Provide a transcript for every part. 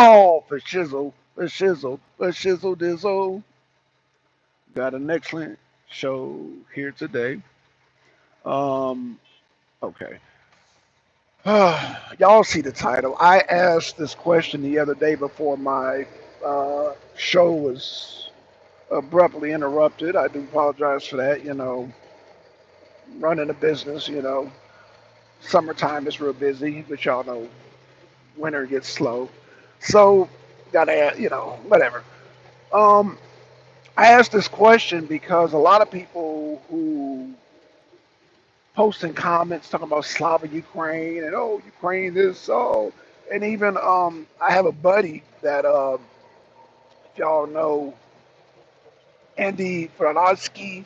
Oh, for shizzle, dizzle. Got an excellent show here today. Um, okay. Y'all see the title. I asked this question the other day before my show was abruptly interrupted. I do apologize for that. Running a business, summertime is real busy, but y'all know winter gets slow. So, gotta, whatever. Um, I asked this question because a lot of people who posting comments talking about Slava Ukraine and oh Ukraine this and even I have a buddy that if y'all know Andy Franodsky,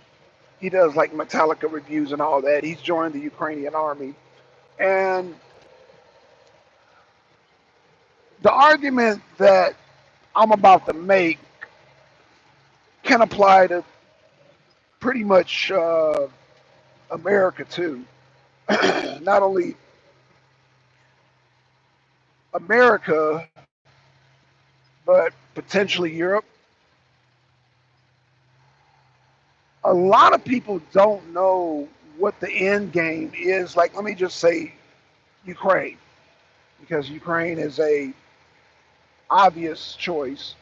he does like Metallica reviews and all that. He's joined the Ukrainian army, and the argument that I'm about to make can apply to pretty much America too. Not only America, but potentially Europe. A lot of people don't know what the end game is. Like, let me just say Ukraine, because Ukraine is a obvious choice.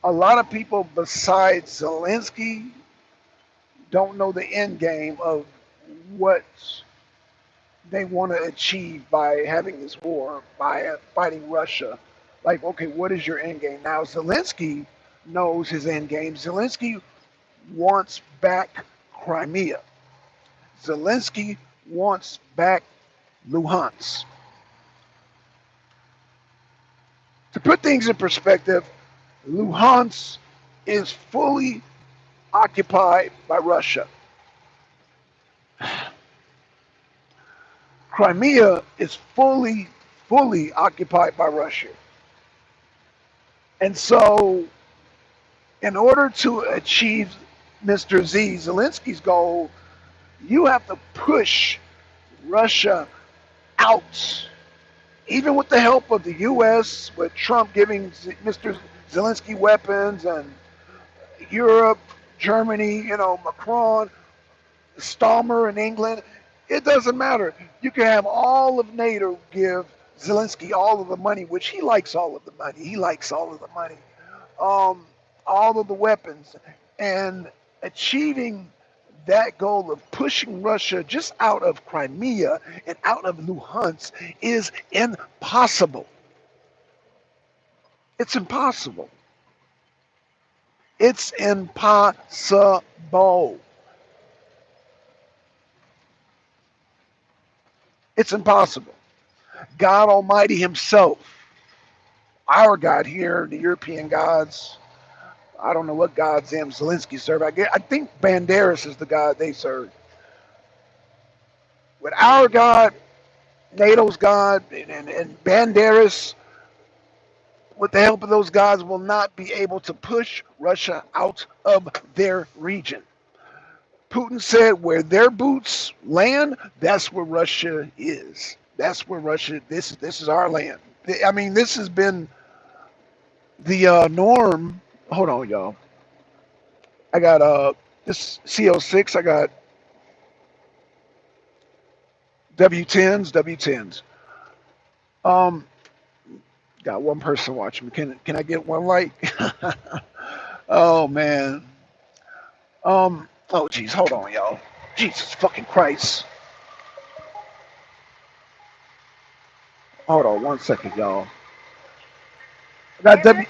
A lot of people besides Zelensky don't know the end game of what they want to achieve by having this war, by fighting Russia. Like, okay, what is your end game? Now, Zelensky knows his end game. Zelensky wants back Crimea. Zelensky wants back Luhansk. To put things in perspective, Luhansk is fully occupied by Russia. Crimea is fully occupied by Russia. And so, in order to achieve Mr. Zelensky's goal, you have to push Russia out, even with the help of the U.S., with Trump giving Mr. Zelensky weapons, and Europe, Germany, Macron, Stalmer in England. It doesn't matter. You can have all of NATO give Zelensky all of the money, which he likes all of the money. He likes all of the money, um, all of the weapons, and achieving that goal of pushing Russia just out of Crimea and out of Luhansk is impossible. It's impossible. It's impossible. It's impossible. God Almighty Himself, our God here, the European gods, I don't know what gods them Zelensky serve. I think Banderas is the god they serve. With our God, NATO's God, and Banderas, with the help of those gods, will not be able to push Russia out of their region. Putin said where their boots land, that's where Russia is. That's where Russia. This is our land. I mean, this has been the norm. Hold on, y'all. I got this CO6. I got W10s. Um, got one person watching me. Can I get one light? Oh man. Oh geez, hold on, y'all. Jesus fucking Christ. Hold on 1 second, y'all. I got W.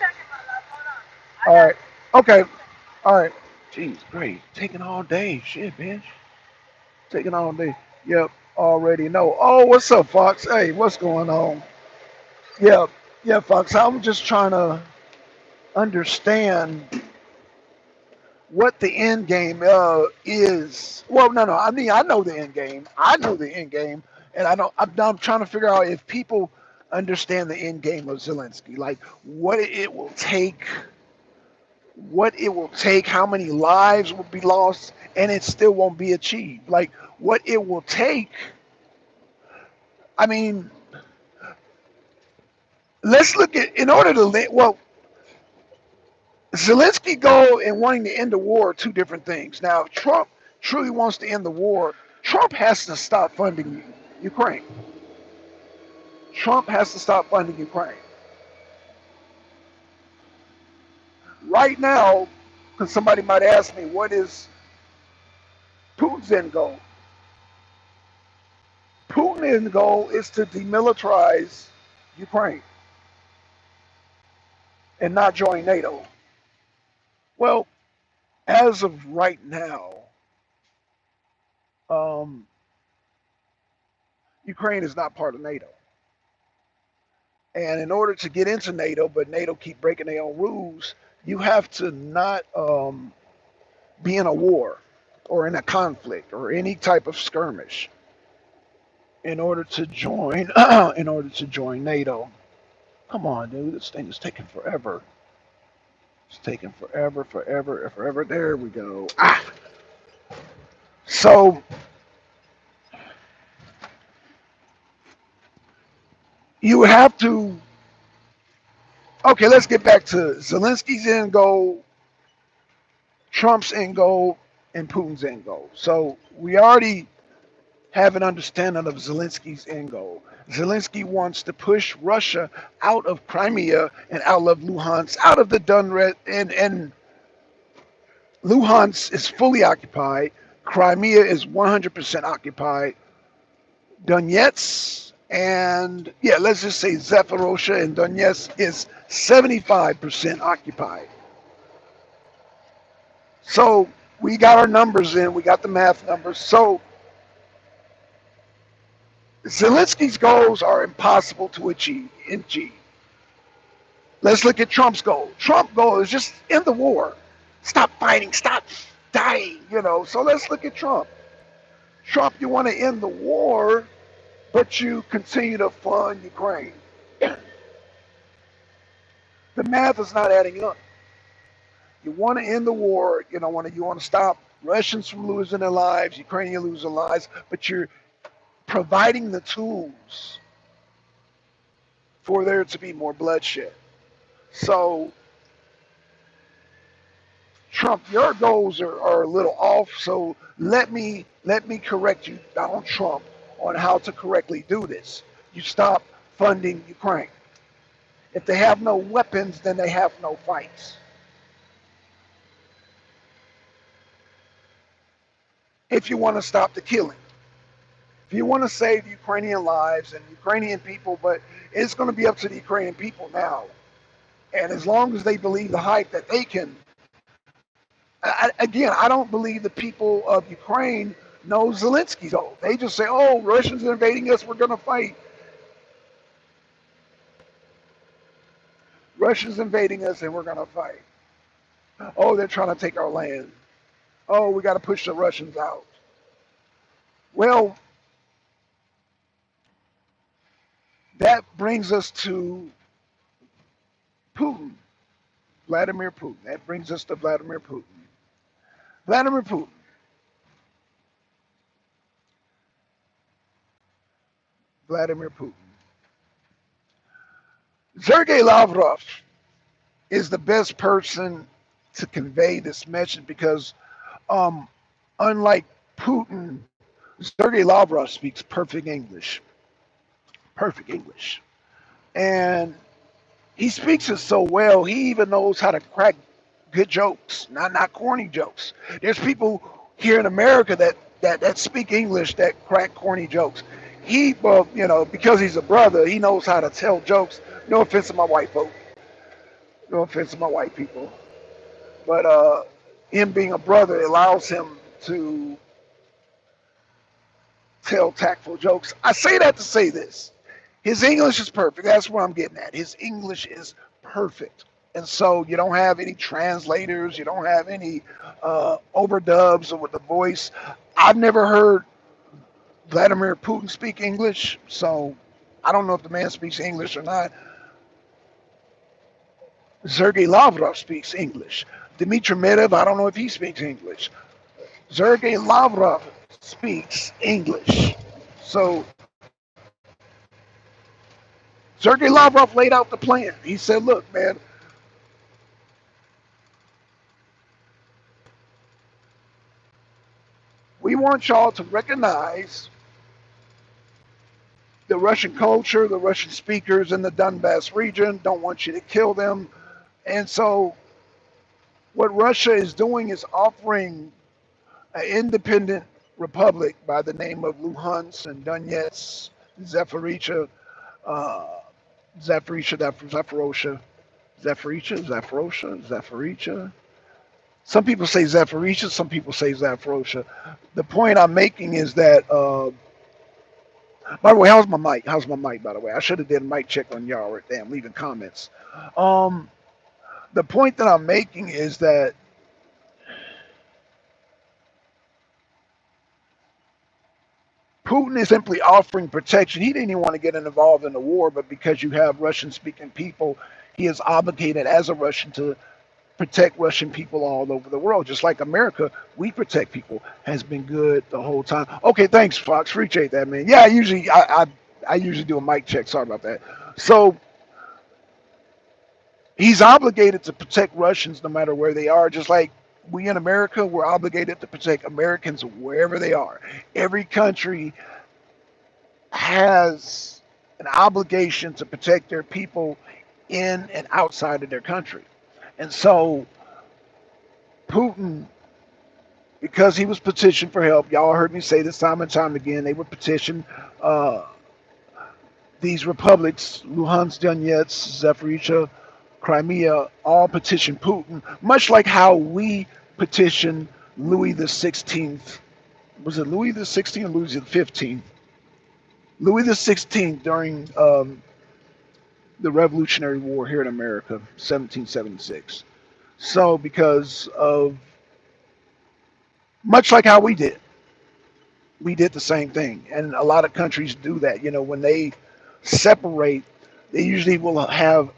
All right. Okay. All right. Jeez, great. Taking all day. Shit, bitch. Taking all day. Yep. Already know. Oh, what's up, Fox? Hey, what's going on? Yeah. Yeah, Fox. I'm just trying to understand what the end game is. Well, no. I mean, I know the end game. I know the end game, and I don't. I'm trying to figure out if people understand the end game of Zelensky, like what it will take, how many lives will be lost, and it still won't be achieved. Like what it will take. I mean, let's look at, in order to, well, Zelensky goal and wanting to end the war are two different things. Now, if Trump truly wants to end the war, Trump has to stop funding Ukraine. Trump has to stop funding Ukraine. Right now, because somebody might ask me, what is Putin's end goal? Putin's end goal is to demilitarize Ukraine and not join NATO. Well, as of right now, um, Ukraine is not part of NATO. And in order to get into NATO, but NATO keep breaking their own rules, you have to not be in a war or in a conflict or any type of skirmish in order to join in order to join NATO. Come on, dude, this thing is taking forever. It's taking forever, forever, forever. There we go. Ah. So you have to. Okay, let's get back to Zelensky's end goal, Trump's end goal, and Putin's end goal. So we already have an understanding of Zelensky's end goal. Zelensky wants to push Russia out of Crimea and out of Luhansk, out of the Donetsk, and Luhansk is fully occupied. Crimea is 100% occupied. Donetsk and, yeah, let's just say Zaporozhye and Donetsk is 75% occupied. So we got our numbers in, we got the math numbers. So Zelensky's goals are impossible to achieve. Let's look at Trump's goal. Trump's goal is just end the war. Stop fighting, stop dying, So let's look at Trump. Trump, you want to end the war, but you continue to fund Ukraine. The math is not adding up. You want to end the war, you want to stop Russians from losing their lives, Ukrainians losing lives, but you're providing the tools for there to be more bloodshed. So Trump, your goals are a little off. So let me correct you, Donald Trump, on how to correctly do this. You stop funding Ukraine. If they have no weapons, then they have no fights. If you want to stop the killing, if you want to save Ukrainian lives and Ukrainian people, but it's going to be up to the Ukrainian people now. And as long as they believe the hype that they can, again, I don't believe the people of Ukraine know Zelensky's goal. They just say, oh, Russians are invading us, we're going to fight. Russians invading us and we're going to fight. Oh, they're trying to take our land. Oh, we got to push the Russians out. Well, that brings us to Putin, Vladimir Putin. That brings us to Vladimir Putin. Vladimir Putin. Vladimir Putin. Sergei Lavrov is the best person to convey this message because unlike Putin, Sergei Lavrov speaks perfect English. Perfect English. And he speaks it so well, he even knows how to crack good jokes, not corny jokes. There's people here in America that speak English that crack corny jokes. He, well, because he's a brother, he knows how to tell jokes. No offense to my white folk. No offense to my white people. But him being a brother allows him to tell tactful jokes. I say that to say this. His English is perfect. That's what I'm getting at. His English is perfect. And so you don't have any translators. You don't have any overdubs with the voice. I've never heard Vladimir Putin speak English, so I don't know if the man speaks English or not. Sergei Lavrov speaks English. Dmitry Medvedev, I don't know if he speaks English. Sergei Lavrov speaks English. So Sergei Lavrov laid out the plan. He said, look, man, we want y'all to recognize the Russian culture, the Russian speakers in the Donbass region. Don't want you to kill them. And so what Russia is doing is offering an independent republic by the name of Luhansk and Donetsk, Zaporizhia, uh, Zaporizhia. Some people say Zaporizhia, some people say Zaporozhye. The point I'm making is that, by the way, how's my mic? How's my mic, by the way? I should have did a mic check on y'all right there. I'm leaving comments. Um, the point that I'm making is that Putin is simply offering protection. He didn't even want to get involved in the war, but because you have Russian speaking people, he is obligated as a Russian to protect Russian people all over the world. Just like America, we protect people, has been good the whole time. Okay, thanks, Fox. Appreciate that, man. Yeah, I usually do a mic check. Sorry about that. So he's obligated to protect Russians no matter where they are, just like we in America, we're obligated to protect Americans wherever they are. Every country has an obligation to protect their people in and outside of their country. And so Putin, because he was petitioned for help, y'all heard me say this time and time again, they would petition uh, these republics, Luhansk, Donetsk, Zaporizhia, Crimea, all petition Putin, much like how we petitioned Louis the 16th. Was it Louis the 16th or Louis the 15th? Louis the 16th during the Revolutionary War here in America, 1776. So, because of much like how we did the same thing, and a lot of countries do that. You know, when they separate, they usually will have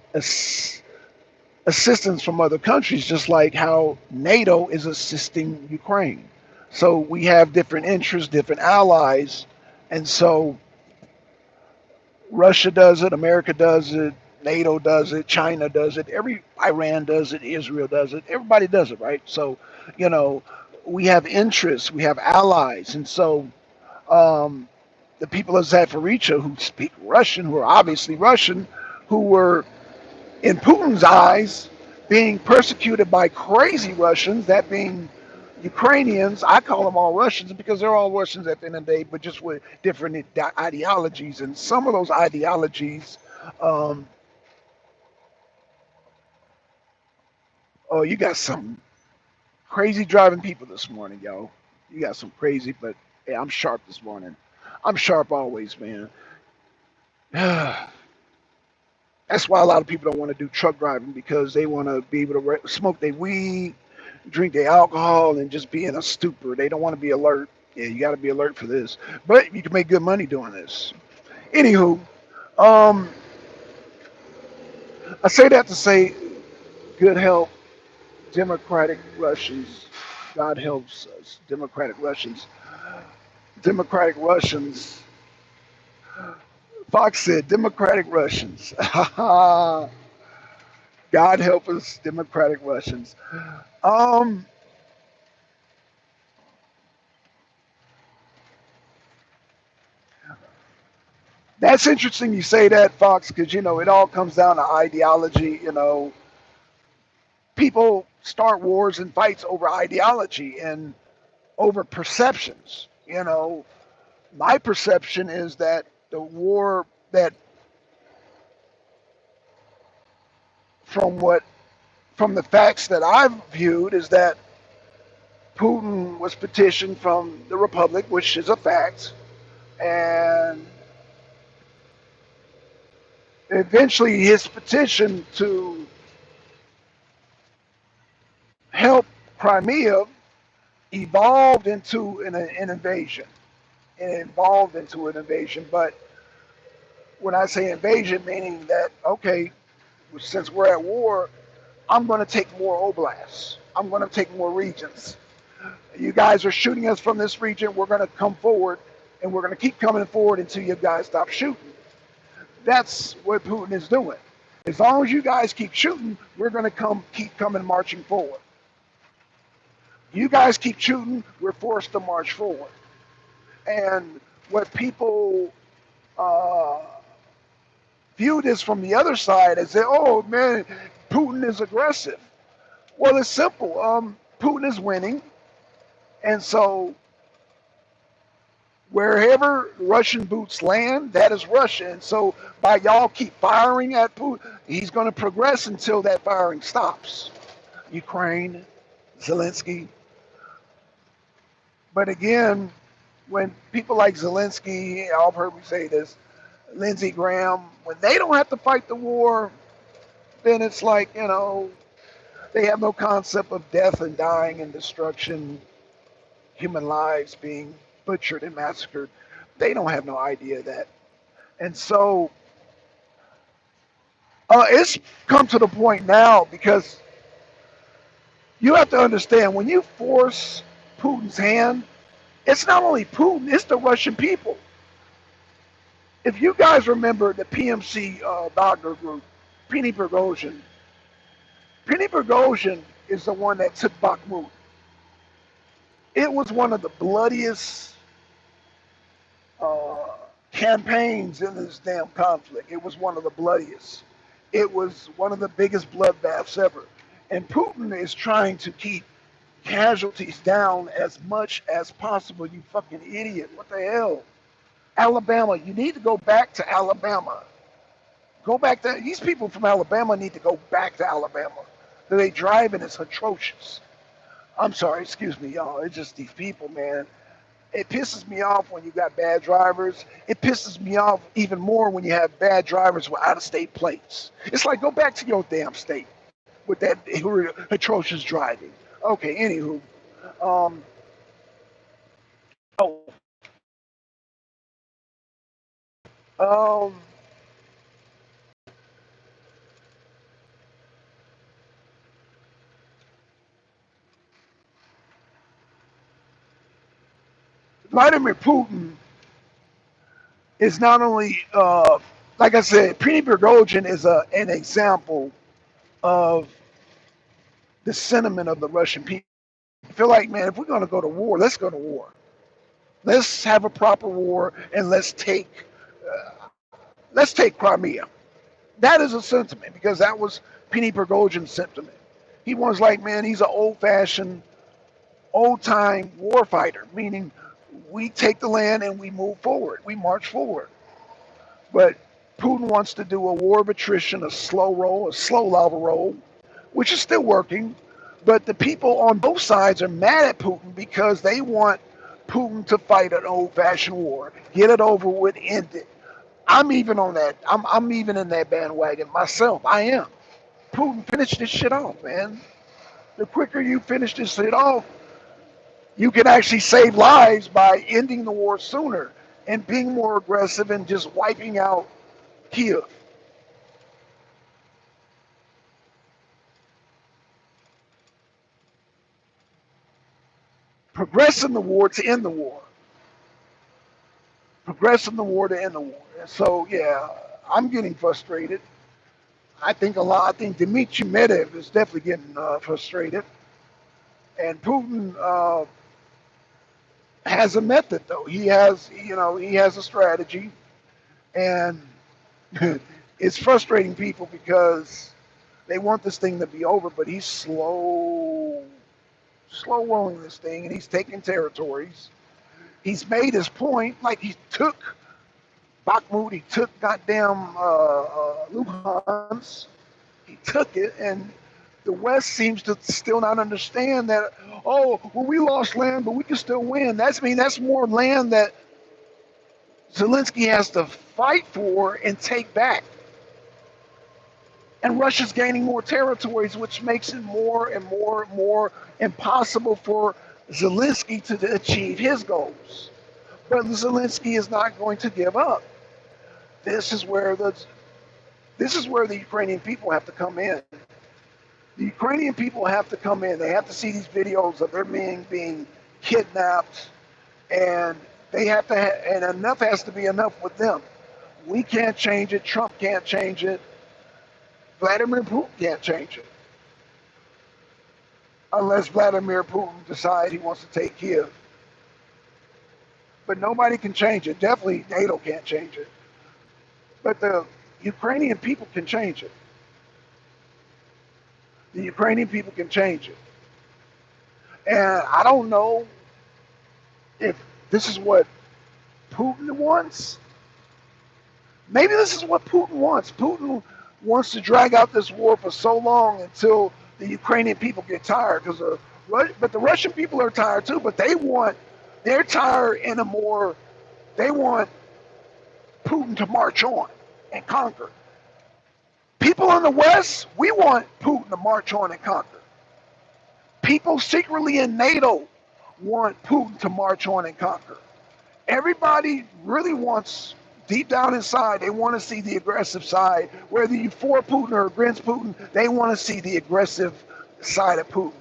assistance from other countries, just like how NATO is assisting Ukraine. So we have different interests, different allies, and so Russia does it, America does it, NATO does it, China does it, every Iran does it, Israel does it, everybody does it, right? So, you know, we have interests, we have allies, and so um, the people of Zaporizhia who speak Russian, who are obviously Russian, who were in Putin's eyes being persecuted by crazy Russians, that being Ukrainians. I call them all Russians because they're all Russians at the end of the day, but just with different ideologies. And some of those ideologies, um, oh, you got some crazy driving people this morning, yo. You got some crazy, but yeah, I'm sharp this morning. I'm sharp always, man. That's why a lot of people don't want to do truck driving because they want to be able to smoke their weed, drink their alcohol, and just be in a stupor. They don't want to be alert. Yeah, you got to be alert for this. But you can make good money doing this. Anywho, um, I say that to say, good help, democratic Russians. God helps us, democratic Russians. Democratic Russians. Fox said, democratic Russians. God help us, democratic Russians. Um, That's interesting you say that, Fox, because you know it all comes down to ideology. You know, people start wars and fights over ideology and over perceptions. You know, my perception is that the war that from what from the facts that I've viewed is that Putin was petitioned from the Republic, which is a fact, and eventually his petition to help Crimea evolved into an invasion. It evolved into an invasion. But when I say invasion, meaning that, okay, since we're at war, I'm going to take more oblasts. I'm going to take more regions. You guys are shooting us from this region. We're going to come forward, and we're going to keep coming forward until you guys stop shooting. That's what Putin is doing. As long as you guys keep shooting, we're going to keep coming marching forward. You guys keep shooting, we're forced to march forward. And what people uh, view this from the other side as say, oh man, Putin is aggressive. Well, it's simple. Putin is winning, and so wherever Russian boots land, that is Russia. And so by y'all keep firing at Putin, he's going to progress until that firing stops. Ukraine, Zelensky. But again, when people like Zelensky, I've heard me say this, Lindsey Graham, when they don't have to fight the war, then it's like, they have no concept of death and dying and destruction, human lives being butchered and massacred. They don't have no idea of that. And so it's come to the point now because you have to understand when you force Putin's hand, it's not only Putin, it's the Russian people. If you guys remember the PMC Wagner group, Penny Prigozhin is the one that took Bakhmut. It was one of the bloodiest uh, campaigns in this damn conflict. It was one of the bloodiest. It was one of the biggest bloodbaths ever. And Putin is trying to keep casualties down as much as possible. You fucking idiot. What the hell? Alabama, you need to go back to Alabama. Go back to, these people from Alabama need to go back to Alabama. The way they driving is atrocious. I'm sorry, excuse me, y'all. It's just these people, man. It pisses me off when you got bad drivers. It pisses me off even more when you have bad drivers with out-of-state plates. It's like, go back to your damn state with that atrocious driving. Okay, anywho. Um, oh, um, Vladimir Putin is not only, like I said, Penny Prigozhin is an example of the sentiment of the Russian people. I feel like, man, if we're going to go to war, let's go to war. Let's have a proper war and let's take Crimea. That is a sentiment because that was Penny Prigozhin's sentiment. He was like, man, he's an old-fashioned, old-time war fighter, meaning we take the land and we move forward, we march forward. But Putin wants to do a war of attrition, a slow roll, a slow lava roll, which is still working. But the people on both sides are mad at Putin because they want Putin to fight an old-fashioned war, get it over with, end it. I'm even on that. I'm even in that bandwagon myself. I am. Putin, finish this shit off, man. The quicker you finish this shit off, you can actually save lives by ending the war sooner and being more aggressive and just wiping out Kiev. Progressing the war to end the war. Progressing the war to end the war. And so, yeah, I'm getting frustrated. I think a lot. I think Dmitry Medvedev is definitely getting frustrated. And Putin has a method, though. He has a strategy, and it's frustrating people because they want this thing to be over, but he's slow rolling this thing, and he's taking territories. He's made his point, like he took Bakhmut, he took goddamn Luhansk, he took it, and the West seems to still not understand that. Oh, well, we lost land, but we can still win. That's more land that Zelensky has to fight for and take back. And Russia's gaining more territories, which makes it more and more and more impossible for Zelensky to achieve his goals. But Zelensky is not going to give up. This is where the Ukrainian people have to come in. The Ukrainian people have to come in. They have to see these videos of their men being kidnapped, and they have to, and enough has to be enough with them. We can't change it. Trump can't change it. Vladimir Putin can't change it. Unless Vladimir Putin decides he wants to take Kiev. But nobody can change it. Definitely NATO can't change it. But the Ukrainian people can change it. The Ukrainian people can change it. And I don't know if this is what Putin wants. Maybe this is what Putin wants. Putin wants to drag out this war for so long until the Ukrainian people get tired. But the Russian people are tired too. But they're tired in a more. They want Putin to march on and conquer. People in the West, we want Putin to march on and conquer. People secretly in NATO want Putin to march on and conquer. Everybody really wants, deep down inside, they want to see the aggressive side. Whether you for Putin or against Putin, they want to see the aggressive side of Putin.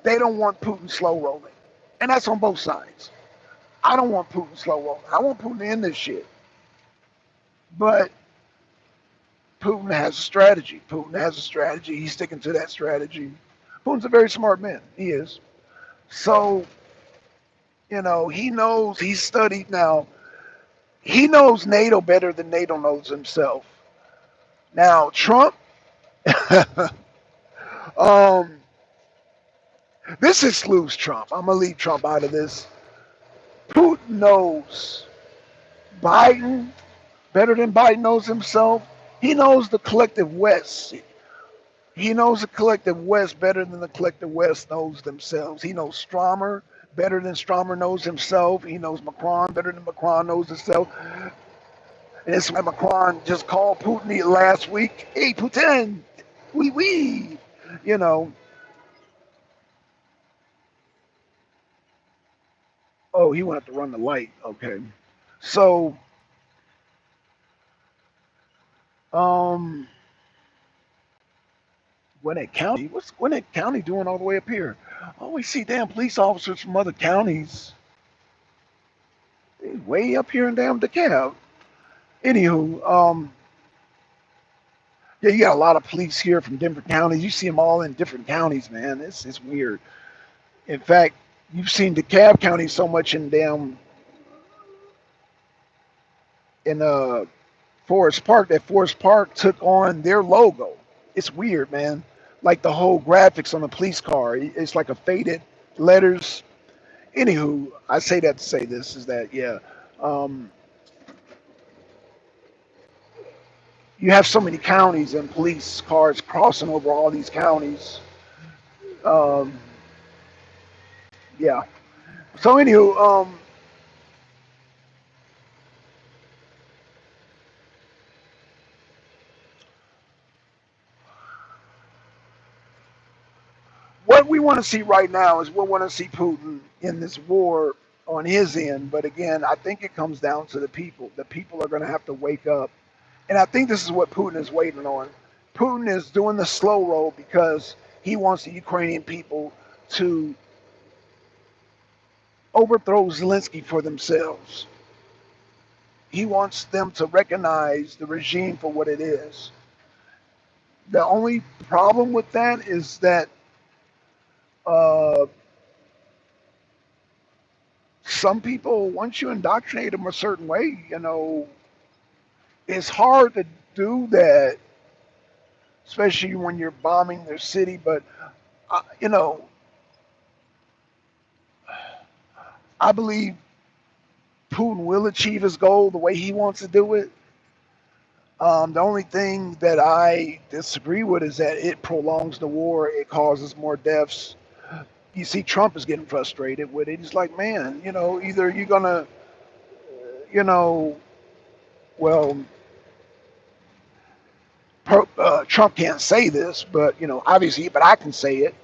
They don't want Putin slow rolling. And that's on both sides. I don't want Putin slow rolling. I want Putin to end this shit. But Putin has a strategy. Putin has a strategy. He's sticking to that strategy. Putin's a very smart man. He is. So, he knows, he's studied now. He knows NATO better than NATO knows himself. Now, Trump, um, this excludes Trump. I'm going to leave Trump out of this. Putin knows Biden better than Biden knows himself. He knows the collective West. He knows the collective West better than the collective West knows themselves. He knows Stromer better than Stromer knows himself. He knows Macron better than Macron knows himself. And that's why Macron just called Putin last week. Hey, Putin, oui. You know. Oh, he wanted to run the light. Okay. So, Gwinnett County. What's Gwinnett County doing all the way up here? Oh, we see damn police officers from other counties. They way up here in damn DeKalb. Anywho, yeah, you got a lot of police here from different counties. You see them all in different counties, man. It's weird. In fact, you've seen DeKalb County so much in Forest Park that Forest Park took on their logo. It's weird, man. Like the whole graphics on the police car, it's like a faded letters. Anywho, I say that to say this is that yeah, um, you have so many counties and police cars crossing over all these counties. Um, yeah. So anywho, what we want to see right now is we want to see Putin in this war on his end. But again, I think it comes down to the people. The people are going to have to wake up. And I think this is what Putin is waiting on. Putin is doing the slow roll because he wants the Ukrainian people to overthrow Zelensky for themselves. He wants them to recognize the regime for what it is. The only problem with that is that uh, some people, once you indoctrinate them a certain way, it's hard to do that, especially when you're bombing their city. But, uh, you know, I believe Putin will achieve his goal the way he wants to do it. The only thing that I disagree with is that it prolongs the war. It causes more deaths. You see, Trump is getting frustrated with it. He's like, man, either you're gonna, you know, well, Trump can't say this, but obviously, but I can say it.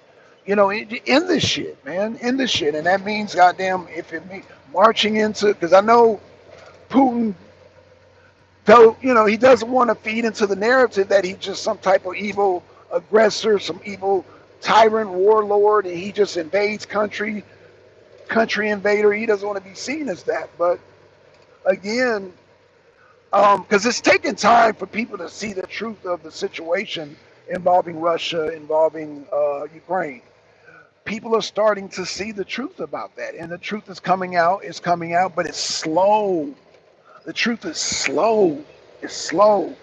End this shit, man. End this shit, and that means, goddamn, if it means marching into, because I know Putin, though, he doesn't want to feed into the narrative that he's just some type of evil aggressor, some evil tyrant warlord, and he just invades country invader. He doesn't want to be seen as that. But again, Because it's taking time for people to see the truth of the situation involving Russia, involving Ukraine. People are starting to see the truth about that, and the truth is coming out. It's coming out, but it's slow. The truth is slow. It's slow.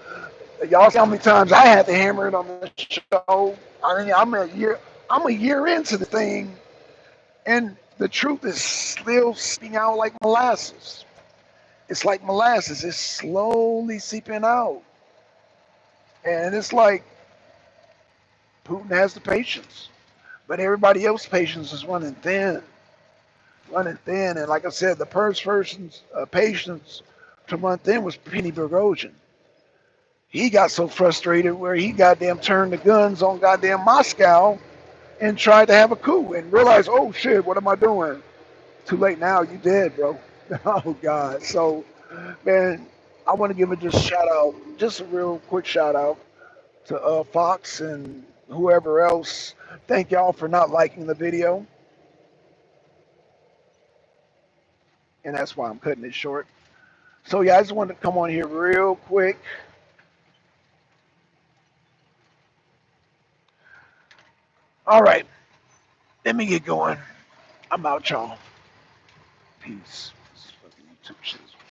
Y'all see how many times I had to hammer it on the show. I mean, I'm a year into the thing, and the truth is still seeping out like molasses. It's like molasses. It's slowly seeping out, and it's like Putin has the patience, but everybody else's patience is running thin, running thin. And like I said, the first person's patience to run thin was Penny Boghossian. He got so frustrated where he goddamn turned the guns on goddamn Moscow and tried to have a coup and realized, oh shit, what am I doing? Too late now, you dead, bro. Oh God. So, man, I want to give a just shout out, just a real quick shout out to Fox and whoever else. Thank y'all for not liking the video, and that's why I'm cutting it short. So yeah, I just wanted to come on here real quick. All right, let me get going. I'm out, y'all. Peace. This fucking YouTube shit is